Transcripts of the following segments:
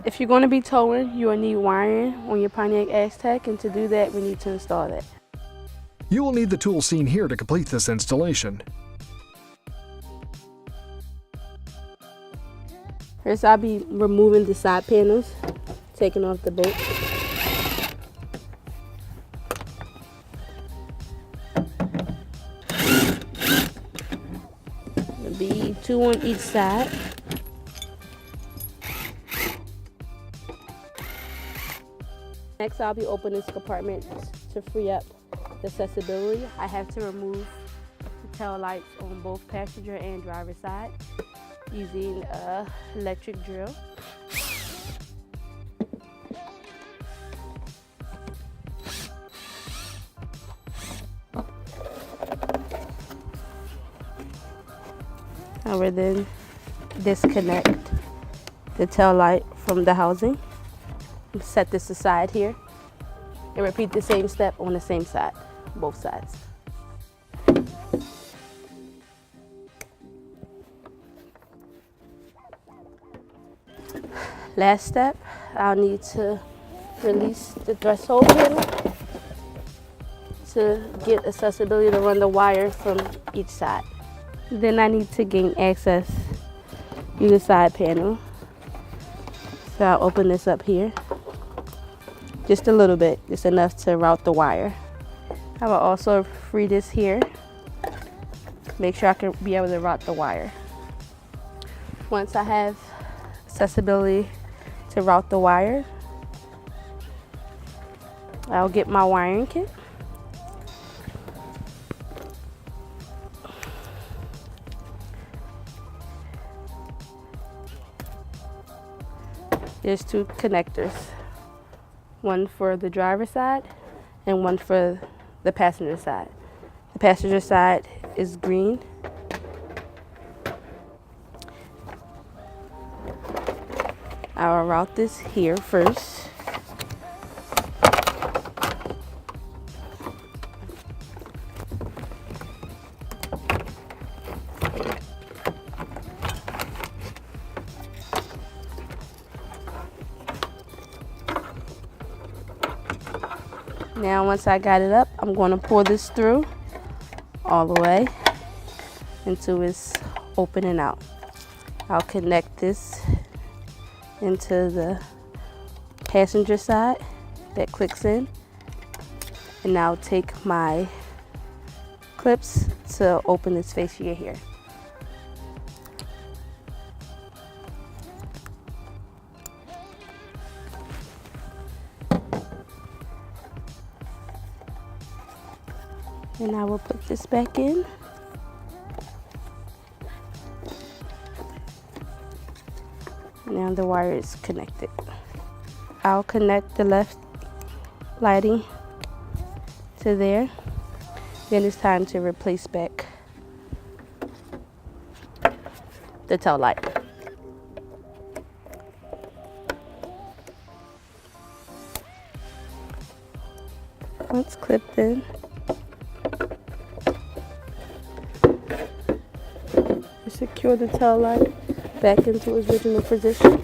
If you're going to be towing, you will need wiring on your Pontiac Aztek, and to do that, we need to install that. You will need the tools seen here to complete this installation. First, I'll be removing the side panels, taking off the bolt. There'll be 2 on each side. Next, I'll be opening this compartment to free up the accessibility. I have to remove the tail lights on both passenger and driver side using an electric drill. I will then disconnect the tail light from the housing. Set this aside here and repeat the same step on the same side, both sides. Last step, I'll need to release the threshold panel to get accessibility to run the wire from each side. Then I need to gain access through the side panel. So I'll open this up here. Just a little bit, just enough to route the wire. I will also free this here. Make sure I can be able to route the wire. Once I have accessibility to route the wire, I'll get my wiring kit. There's 2 connectors. One for the driver's side and one for the passenger side. The passenger side is green. I will route this here first. Now once I got it up, I'm going to pull this through all the way until it's opening out. I'll connect this into the passenger side that clicks in, and I'll take my clips to open this fascia here. And I will put this back in. Now the wire is connected. I'll connect the left lighting to there. Then it's time to replace back the tail light. Once clipped in, secure the tail light back into its original position.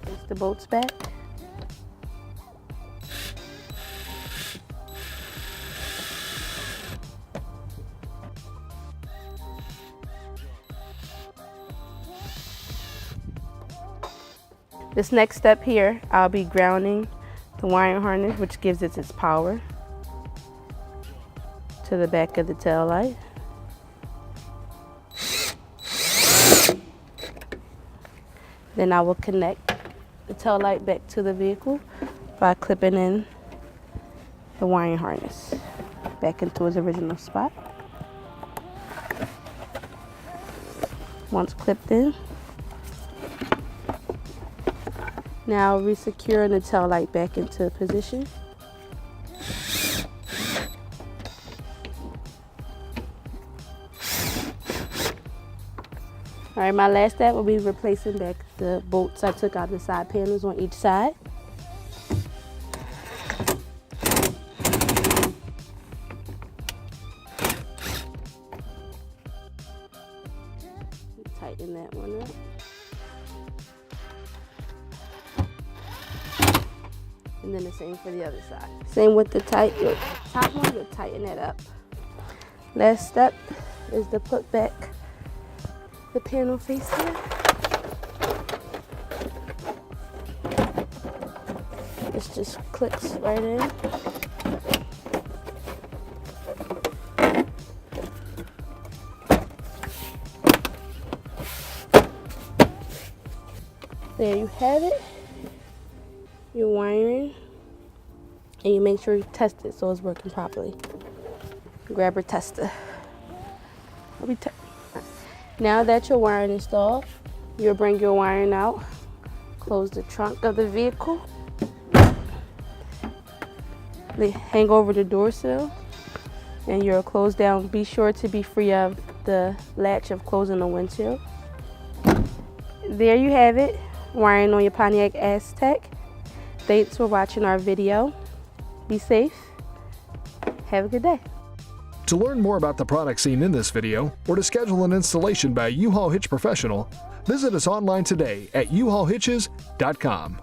Place the bolts back. This next step here, I'll be grounding the wiring harness, which gives it its power, to the back of the tail light. Then I will connect the tail light back to the vehicle by clipping in the wiring harness back into its original spot. Once clipped in, now resecure the tail light back into position. All right, my last step will be replacing back the bolts I took out of the side panels on each side. tighten that one up. And then the same for the other side. Same with the top one, you'll tighten that up. Last step is to put back the panel face here. This just clicks right in. There you have it. Your wiring, and you make sure you test it so it's working properly. Grab your tester. Now that your wiring is installed, you'll bring your wiring out, close the trunk of the vehicle, hang over the door sill, and you'll close down. Be sure to be free of the latch of closing the windshield. There you have it, wiring on your Pontiac Aztek. Thanks for watching our video. Be safe. Have a good day. To learn more about the products seen in this video, or to schedule an installation by U-Haul Hitch Professional, visit us online today at uhaulhitches.com.